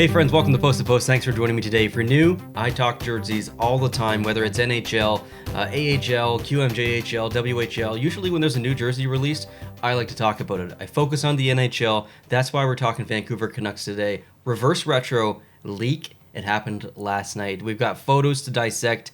Hey friends, welcome to Post to Post. Thanks for joining me today. If you're new, I talk jerseys all the time, whether it's NHL, AHL, QMJHL, WHL. Usually when there's a new jersey released, I like to talk about it. I focus on the NHL. That's why we're talking Vancouver Canucks today. Reverse retro leak. It happened last night. We've got photos to dissect,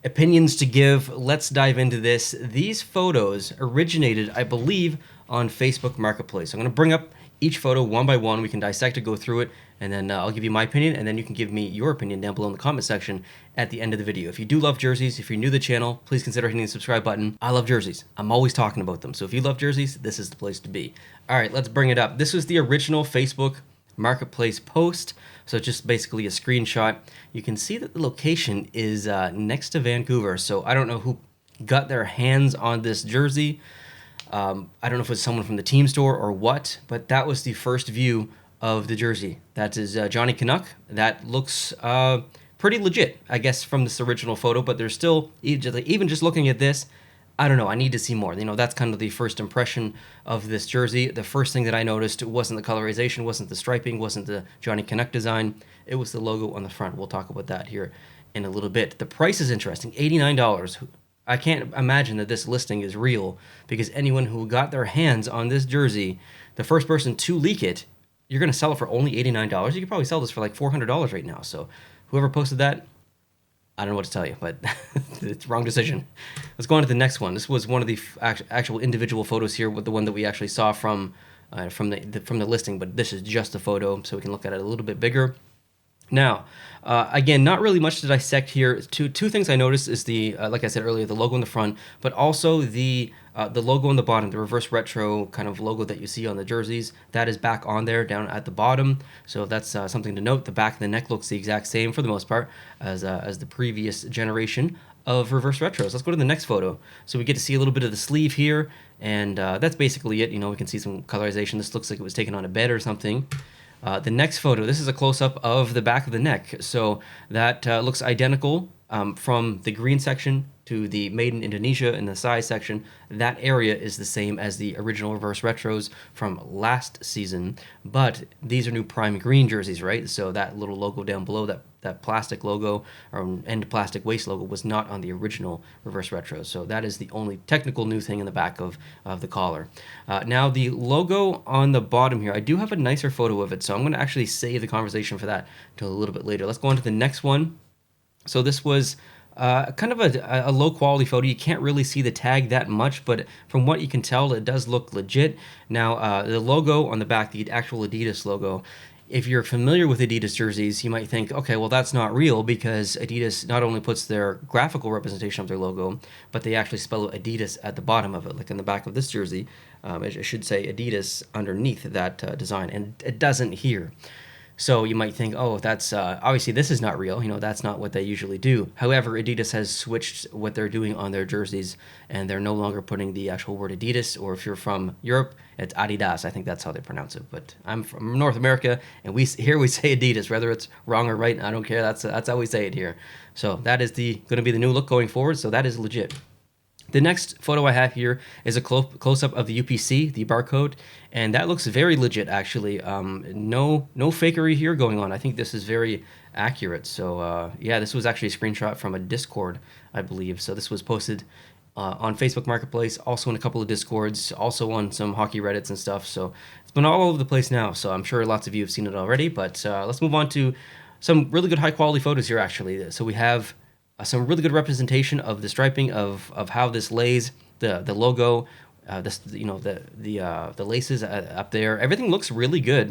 opinions to give. Let's dive into this. These photos originated, I believe, on Facebook Marketplace. I'm going to bring up each photo one by one. We can dissect it, go through it, and then I'll give you my opinion, and then you can give me your opinion down below in the comment section at the end of the video. If you do love jerseys, if you're new to the channel, please consider hitting the subscribe button. I love jerseys. I'm always talking about them. So if you love jerseys, this is the place to be. All right, let's bring it up. This was the original Facebook Marketplace post. So just basically a screenshot. You can see that the location is next to Vancouver. So I don't know who got their hands on this jersey. I don't know if it was someone from the team store or what, but that was the first view of the jersey. That is Johnny Canuck. That looks pretty legit, I guess, from this original photo, but there's still, even just looking at this, I don't know, I need to see more. You know, that's kind of the first impression of this jersey. The first thing that I noticed wasn't the colorization, wasn't the striping, wasn't the Johnny Canuck design. It was the logo on the front. We'll talk about that here in a little bit. The price is interesting, $89. I can't imagine that this listing is real, because anyone who got their hands on this jersey, the first person to leak it, you're going to sell it for only $89. You could probably sell this for like $400 right now. So whoever posted that, I don't know what to tell you, but it's wrong decision. Let's go on to the next one. This was one of the actual individual photos here, with the one that we actually saw from the listing, but this is just a photo, so we can look at it a little bit bigger. Now, again, not really much to dissect here. Two things I noticed is the, like I said earlier, the logo in the front, but also the logo on the bottom, the reverse retro kind of logo that you see on the jerseys. That is back on there, down at the bottom. So that's something to note. The back of the neck looks the exact same for the most part as the previous generation of reverse retros. Let's go to the next photo. So we get to see a little bit of the sleeve here, and that's basically it. You know, we can see some colorization. This looks like it was taken on a bed or something. The next photo, this is a close-up of the back of the neck. So that looks identical from the green section to the Made in Indonesia in the size section. That area is the same as the original reverse retros from last season, but these are new prime green jerseys, right? So that little logo down below, that plastic logo or end plastic waist logo, was not on the original reverse retros. So that is the only technical new thing in the back of the collar. Now the logo on the bottom here, I do have a nicer photo of it, so I'm going to actually save the conversation for that till a little bit later. Let's go on to the next one. So this was kind of a low quality photo. You can't really see the tag that much, but from what you can tell, it does look legit. Now, the logo on the back, the actual Adidas logo, if you're familiar with Adidas jerseys, you might think, okay, well, that's not real, because Adidas not only puts their graphical representation of their logo, but they actually spell Adidas at the bottom of it, like in the back of this jersey. It should say Adidas underneath that design, and it doesn't here. So you might think, oh, that's obviously this is not real. You know, that's not what they usually do. However, Adidas has switched what they're doing on their jerseys, and they're no longer putting the actual word Adidas, or if you're from Europe, it's Adidas. I think that's how they pronounce it. But I'm from North America, and we say Adidas, whether it's wrong or right. I don't care. That's how we say it here. So that is going to be the new look going forward. So that is legit. The next photo I have here is a close-up of the UPC, the barcode, and that looks very legit, actually. No fakery here going on. I think this is very accurate. So, yeah, this was actually a screenshot from a Discord, I believe. So this was posted on Facebook Marketplace, also in a couple of Discords, also on some hockey Reddits and stuff. So it's been all over the place now, so I'm sure lots of you have seen it already. But let's move on to some really good high-quality photos here, actually. So we have some really good representation of the striping of how this lays, the logo, the laces up there. Everything looks really good.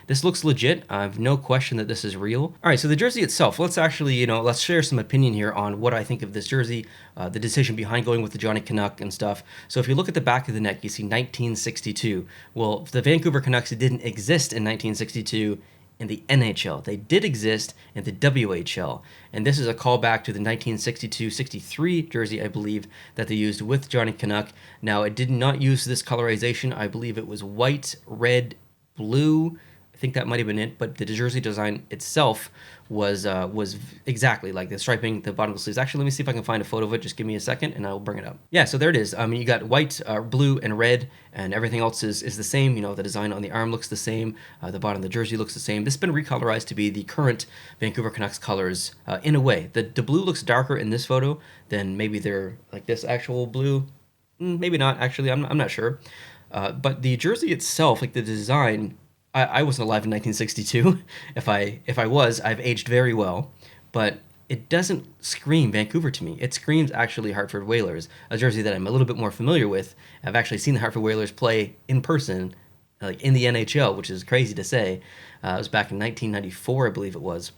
This looks legit. I have no question that this is real. All right, so the jersey itself. Let's actually, let's share some opinion here on what I think of this jersey, the decision behind going with the Johnny Canuck and stuff. So if you look at the back of the neck, you see 1962. Well, the Vancouver Canucks didn't exist in 1962. In the NHL. They did exist in the WHL, and this is a callback to the 1962-63 jersey, I believe, that they used with Johnny Canuck. Now, it did not use this colorization. I believe it was white, red, blue. I think that might have been it, but the jersey design itself was exactly like the striping, the bottom of the sleeves. Actually, let me see if I can find a photo of it. Just give me a second and I'll bring it up. Yeah, so there it is. You got white, blue, and red, and everything else is the same. The design on the arm looks the same. The bottom of the jersey looks the same. This has been recolorized to be the current Vancouver Canucks colors in a way. The blue looks darker in this photo than maybe they're like this actual blue. Maybe not, actually. I'm not sure. But the jersey itself, like the design, I wasn't alive in 1962. If I was, I've aged very well. But it doesn't scream Vancouver to me. It screams actually Hartford Whalers, a jersey that I'm a little bit more familiar with. I've actually seen the Hartford Whalers play in person, like in the NHL, which is crazy to say. It was back in 1994, I believe it was.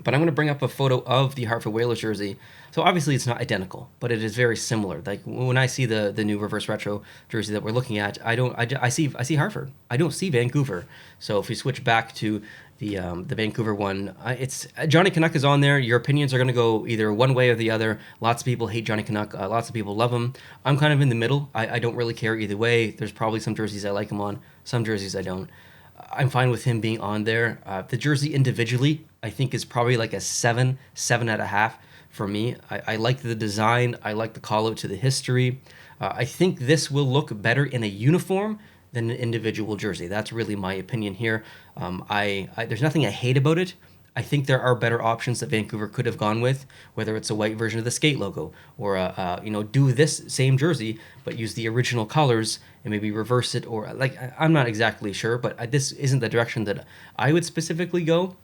But I'm going to bring up a photo of the Hartford Whalers jersey. So obviously it's not identical, but it is very similar. Like when I see the new reverse retro jersey that we're looking at, I see Hartford. I don't see Vancouver. So if we switch back to the Vancouver one, it's Johnny Canuck is on there. Your opinions are going to go either one way or the other. Lots of people hate Johnny Canuck. Lots of people love him. I'm kind of in the middle. I don't really care either way. There's probably some jerseys I like him on, some jerseys I don't. I'm fine with him being on there. The jersey individually, I think, is probably like a 7.5 for me. I like the design. I like the call out to the history. I think this will look better in a uniform than an individual jersey. That's really my opinion here. There's nothing I hate about it. I think there are better options that Vancouver could have gone with, whether it's a white version of the skate logo or do this same jersey but use the original colors and maybe reverse it, or like I'm not exactly sure, but this isn't the direction that I would specifically go.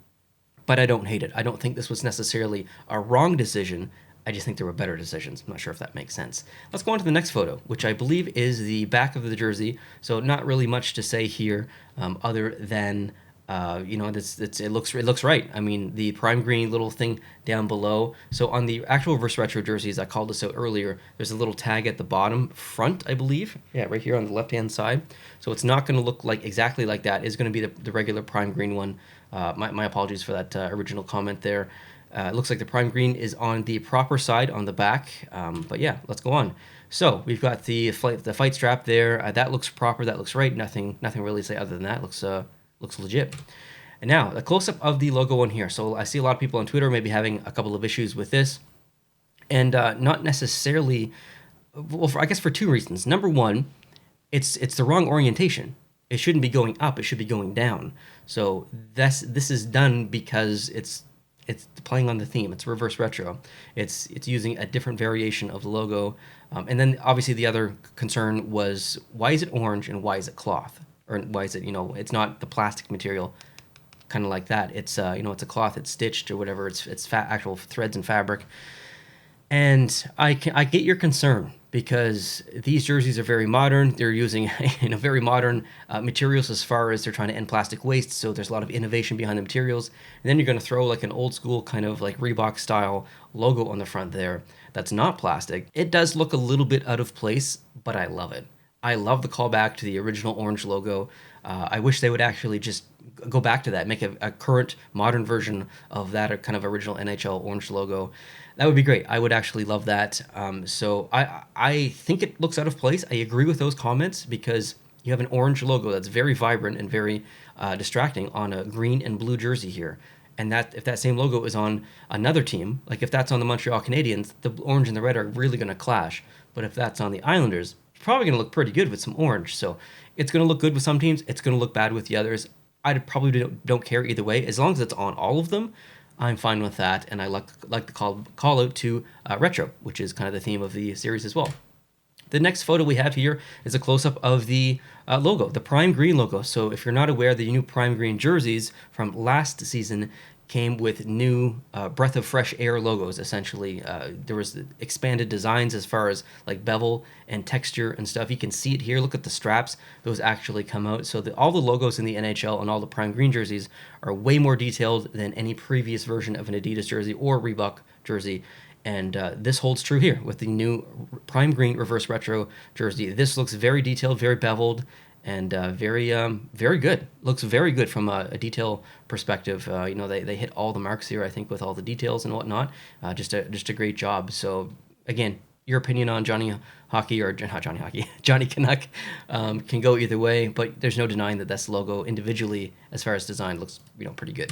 But I don't hate it. I don't think this was necessarily a wrong decision. I just think there were better decisions. I'm not sure if that makes sense. Let's go on to the next photo, which I believe is the back of the jersey. So not really much to say here, other than it looks right. I mean, the prime green little thing down below. So on the actual reverse retro jerseys, I called this out earlier, there's a little tag at the bottom front, I believe. Yeah, right here on the left-hand side. So it's not going to look like exactly like that. It's going to be the regular prime green one. My apologies for that original comment there. It looks like the prime green is on the proper side on the back. But yeah, let's go on. So we've got the fight strap there. That looks proper. That looks right. Nothing really to say other than that. Looks legit. And now the close-up of the logo on here. So I see a lot of people on Twitter maybe having a couple of issues with this, and not necessarily. Well, I guess for two reasons. Number one, it's the wrong orientation. It shouldn't be going up. It should be going down. So this is done because it's playing on the theme. It's reverse retro. It's using a different variation of the logo. And then obviously the other concern was, why is it orange and why is it cloth? Or why is it, it's not the plastic material, kind of like that. It's it's a cloth. It's stitched or whatever. It's actual threads and fabric. And I get your concern, because these jerseys are very modern. They're using very modern materials as far as they're trying to end plastic waste. So there's a lot of innovation behind the materials. And then you're going to throw like an old school kind of like Reebok style logo on the front there that's not plastic. It does look a little bit out of place, but I love it. I love the callback to the original orange logo. I wish they would actually just go back to that, make a current modern version of that kind of original NHL orange logo. That would be great. I would actually love that. So I think it looks out of place. I agree with those comments, because you have an orange logo that's very vibrant and very distracting on a green and blue jersey here. And that if that same logo is on another team, like if that's on the Montreal Canadiens, the orange and the red are really going to clash. But if that's on the Islanders, it's probably going to look pretty good with some orange. So it's going to look good with some teams. It's going to look bad with the others. I probably don't care either way. As long as it's on all of them, I'm fine with that. And I like the call out to retro, which is kind of the theme of the series as well. The next photo we have here is a close-up of the logo, the prime green logo. So if you're not aware, the new prime green jerseys from last season came with new breath of fresh air logos, essentially. There was expanded designs as far as like bevel and texture and stuff. You can see it here. Look at the straps. Those actually come out. So all the logos in the NHL and all the prime green jerseys are way more detailed than any previous version of an Adidas jersey or Reebok jersey. And this holds true here with the new prime green reverse retro jersey. This looks very detailed, very beveled, and very good. Looks very good from a detail perspective. They hit all the marks here, I think, with all the details and whatnot. Just a great job. So again, your opinion on Johnny Hockey, or not Johnny Hockey, Johnny Canuck, can go either way, but there's no denying that this logo individually, as far as design, looks pretty good.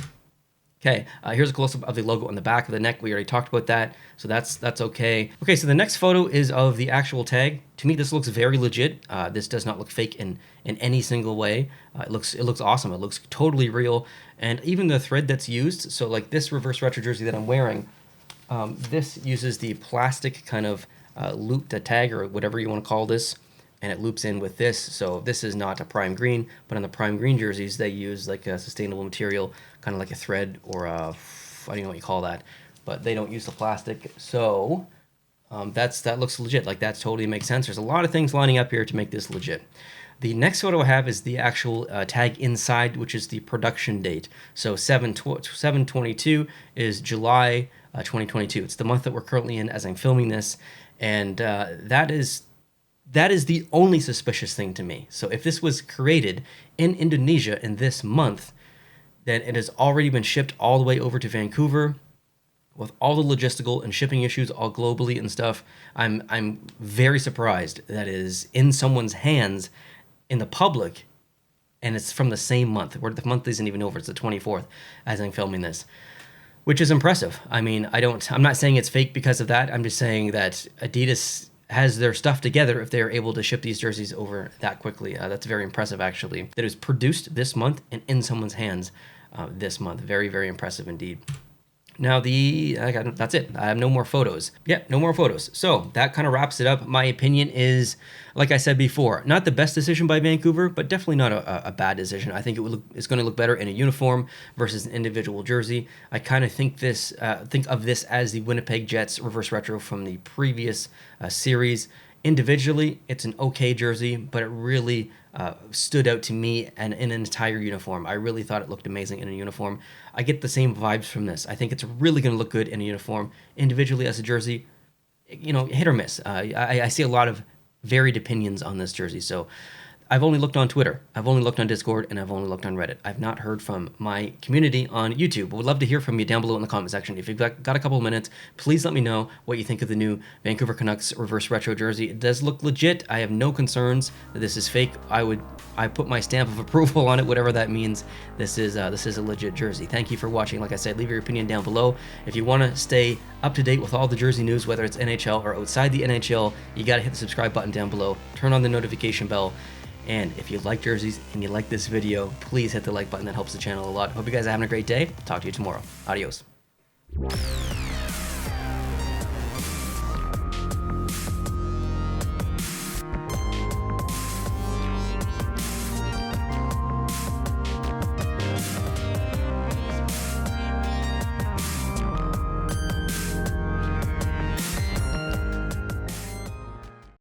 Okay, here's a close-up of the logo on the back of the neck. We already talked about that, so that's okay. Okay, so the next photo is of the actual tag. To me, this looks very legit. This does not look fake in any single way. It looks awesome. It looks totally real, and even the thread that's used. So like this reverse retro jersey that I'm wearing, this uses the plastic kind of looped tag, or whatever you want to call this, and it loops in with this. So this is not a prime green, but on the prime green jerseys, they use like a sustainable material, kind of like a thread, or I don't know what you call that, but they don't use the plastic. So that looks legit. Like that totally makes sense. There's a lot of things lining up here to make this legit. The next photo I have is the actual tag inside, which is the production date. So 7/22 is July 2022. It's the month that we're currently in as I'm filming this, and that is the only suspicious thing to me. So if this was created in Indonesia in this month, then it has already been shipped all the way over to Vancouver with all the logistical and shipping issues all globally and stuff. I'm very surprised that it is in someone's hands in the public, and it's from the same month, where the month isn't even over. It's the 24th as I'm filming this, which is impressive. I mean, I'm not saying it's fake because of that. I'm just saying that Adidas has their stuff together if they're able to ship these jerseys over that quickly. That's very impressive, actually. That it was produced this month and in someone's hands this month. Very, very impressive indeed. Now that's it. I have no more photos. Yeah, no more photos. So that kind of wraps it up. My opinion is, like I said before, not the best decision by Vancouver, but definitely not a bad decision. I think it's going to look better in a uniform versus an individual jersey. I kind of think of this as the Winnipeg Jets reverse retro from the previous series. Individually, it's an okay jersey, but it really stood out to me and in an entire uniform. I really thought it looked amazing in a uniform. I get the same vibes from this. I think it's really going to look good in a uniform. Individually as a jersey, hit or miss. I see a lot of varied opinions on this jersey. So I've only looked on Twitter, I've only looked on Discord, and I've only looked on Reddit. I've not heard from my community on YouTube. Would love to hear from you down below in the comment section. If you've got a couple of minutes, please let me know what you think of the new Vancouver Canucks reverse retro jersey. It does look legit. I have no concerns that this is fake. I put my stamp of approval on it, whatever that means. This is a legit jersey. Thank you for watching. Like I said, leave your opinion down below. If you want to stay up to date with all the jersey news, whether it's NHL or outside the NHL, you got to hit the subscribe button down below. Turn on the notification bell. And if you like jerseys and you like this video, please hit the like button. That helps the channel a lot. Hope you guys are having a great day. Talk to you tomorrow. Adios.